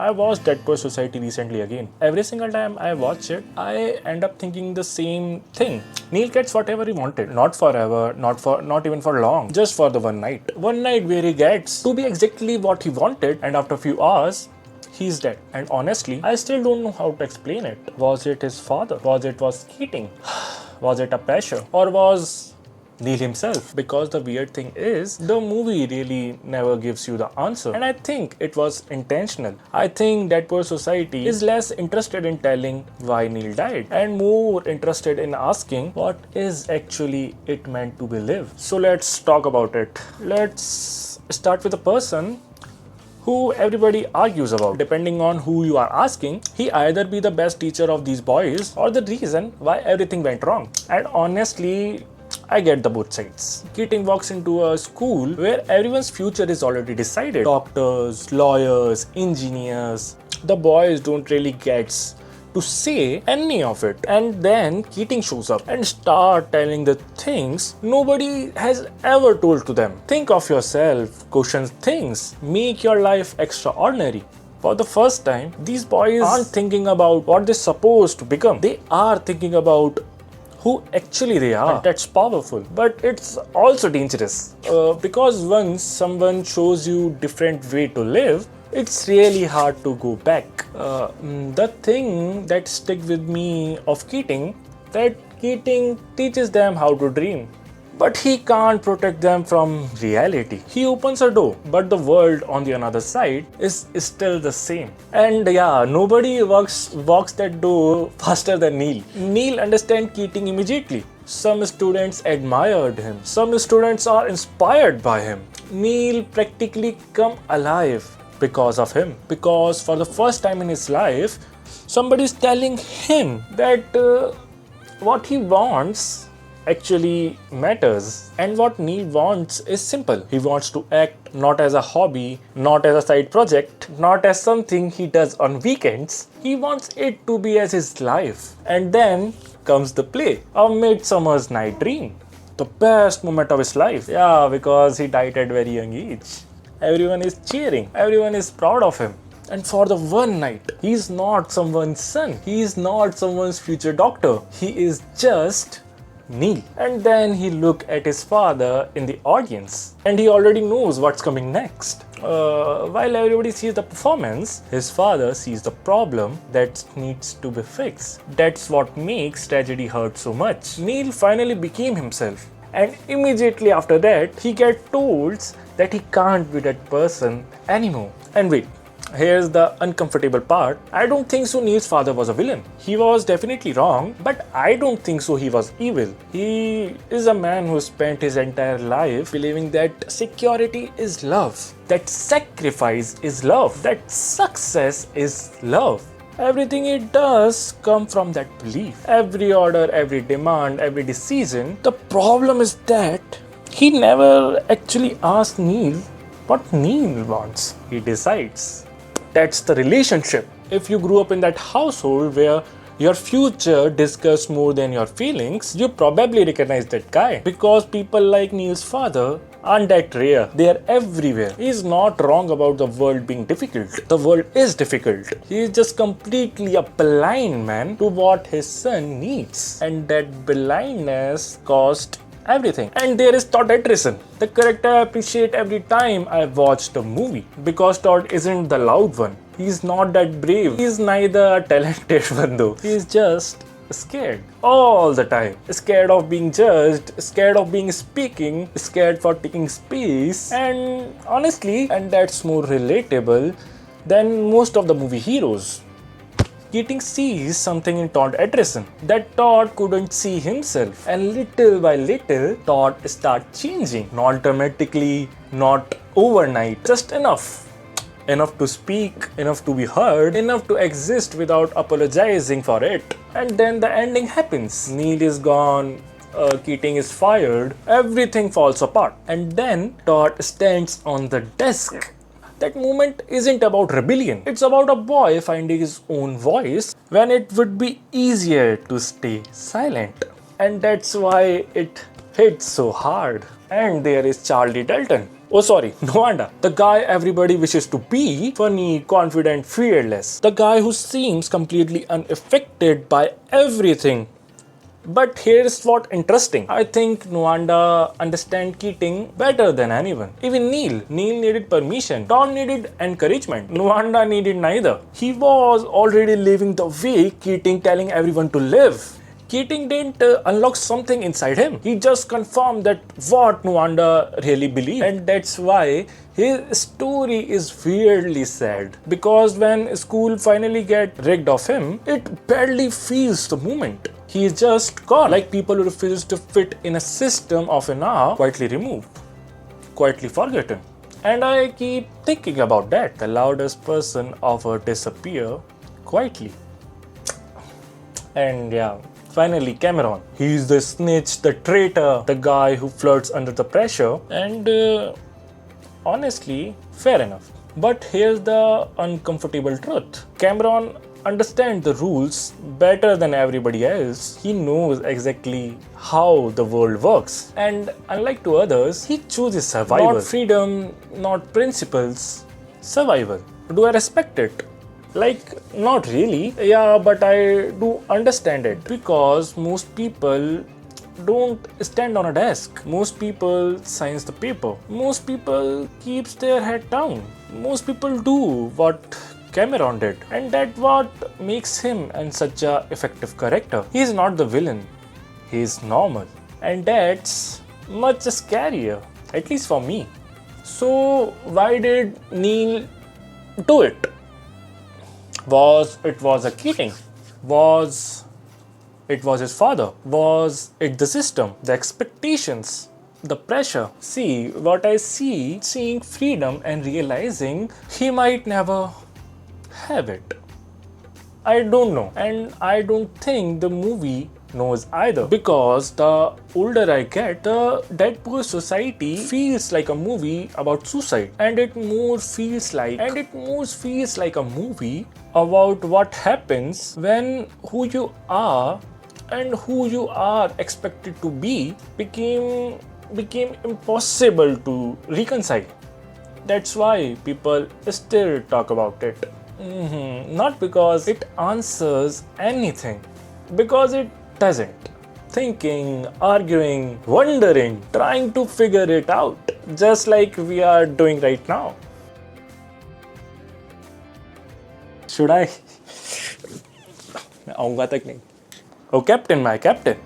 I watched Dead Poor Society recently again. Every single time I watch it, I end up thinking the same thing. Neil gets whatever he wanted. Not forever, not even for long. Just for the one night. One night where he gets to be exactly what he wanted, and after a few hours, he's dead. And honestly, I still don't know how to explain it. Was it his father? Was keating? Was it a pressure? Or was Neil himself? Because the weird thing is, the movie really never gives you the answer. And I think it was intentional. I think Dead Poor Society is less interested in telling why Neil died and more interested in asking what is actually it meant to be lived. So let's talk about it. Let's start with a person who everybody argues about. Depending on who you are asking, he either be the best teacher of these boys or the reason why everything went wrong. And honestly, I get the both sides. Keating walks into a school where everyone's future is already decided. Doctors, lawyers, engineers. The boys don't really get to say any of it. And then Keating shows up and start telling the things nobody has ever told to them. Think of yourself, question things, make your life extraordinary. For the first time, these boys aren't thinking about what they're supposed to become. They are thinking about who actually they are. And that's powerful, but it's also dangerous because once someone shows you different way to live, it's really hard to go back. The thing that stick with me of Keating, that Keating teaches them how to dream, but he can't protect them from reality. He opens a door, but the world on the other side is still the same. And yeah, nobody walks that door faster than Neil. Neil understands Keating immediately. Some students admired him. Some students are inspired by him. Neil practically come alive because of him. Because for the first time in his life, somebody is telling him that what he wants actually matters. And what Neil wants is simple. He wants to act not as a hobby, not as a side project, not as something he does on weekends. He wants it to be as his life. And then comes the play, A Midsummer's Night Dream. The best moment of his life. Yeah, because he died at very young age. Everyone is cheering. Everyone is proud of him. And for the one night, he is not someone's son. He is not someone's future doctor. He is just Neil. And then he look at his father in the audience and he already knows what's coming next. While everybody sees the performance, his father sees the problem that needs to be fixed. That's what makes tragedy hurt so much. Neil finally became himself. And immediately after that, he gets told that he can't be that person anymore. And wait, here's the uncomfortable part. I don't think so Neil's father was a villain. He was definitely wrong, but I don't think so he was evil. He is a man who spent his entire life believing that security is love, that sacrifice is love, that success is love. Everything he does come from that belief. Every order, every demand, every decision. The problem is that he never actually asks Neil what Neil wants. He decides. That's the relationship. If you grew up in that household where your future discussed more than your feelings, you probably recognize that guy. Because people like Neil's father aren't that rare. They are everywhere. He is not wrong about the world being difficult. The world is difficult. He is just completely a blind man to what his son needs. And that blindness cost everything. And there is Todd Edrison, the character I appreciate every time I watch the movie. Because Todd isn't the loud one. He's not that brave. He's neither a talented one though. He's just scared all the time. Scared of being judged, scared of being speaking, scared for taking space. And honestly, and that's more relatable than most of the movie heroes. Keating sees something in Todd Edrison that Todd couldn't see himself. And little by little, Todd starts changing. Not dramatically, not overnight, just enough. Enough to speak, enough to be heard, enough to exist without apologizing for it. And then the ending happens. Neil is gone, Keating is fired, everything falls apart. And then Todd stands on the desk. That moment isn't about rebellion. It's about a boy finding his own voice when it would be easier to stay silent. And that's why it hits so hard. And there is Charlie Dalton. Oh, sorry, Nwanda. The guy everybody wishes to be. Funny, confident, fearless. The guy who seems completely unaffected by everything. But here's what interesting. I think Nwanda understand Keating better than anyone. Even Neil. Neil needed permission. Don needed encouragement. Nwanda needed neither. He was already living the way Keating telling everyone to live. Keating didn't unlock something inside him. He just confirmed that what Nwanda really believed. And that's why his story is weirdly sad. Because when school finally get rigged of him, it barely feels the moment. He is just gone. Like people who refuse to fit in a system of an hour, quietly removed, quietly forgotten. And I keep thinking about that. The loudest person ever disappear quietly. And yeah, finally, Cameron. He's the snitch, the traitor, the guy who flirts under the pressure. And honestly, fair enough. But here's the uncomfortable truth. Cameron understands the rules better than everybody else. He knows exactly how the world works. And unlike to others, he chooses survival. Not freedom, not principles. Survival. Do I respect it? Like, not really. Yeah, but I do understand it. Because most people don't stand on a desk. Most people signs the paper. Most people keeps their head down. Most people do what Cameron did. And that's what makes him and such a effective character. He is not the villain. He is normal. And that's much scarier. At least for me. So why did Neil do it? Was a Keating? Was it was his father? Was it the system? The expectations? The pressure? See, what I see, seeing freedom and realizing he might never have it. I don't know. And I don't think the movie knows either. Because the older I get, the Dead Poor Society feels like a movie about suicide. And it more feels like a movie about what happens when who you are and who you are expected to be became impossible to reconcile. That's why people still talk about it. Not because it answers anything, because it doesn't. Thinking, arguing, wondering, trying to figure it out, just like we are doing right now. Should I? मैं आऊंगा तक नहीं. Oh, Captain, my Captain.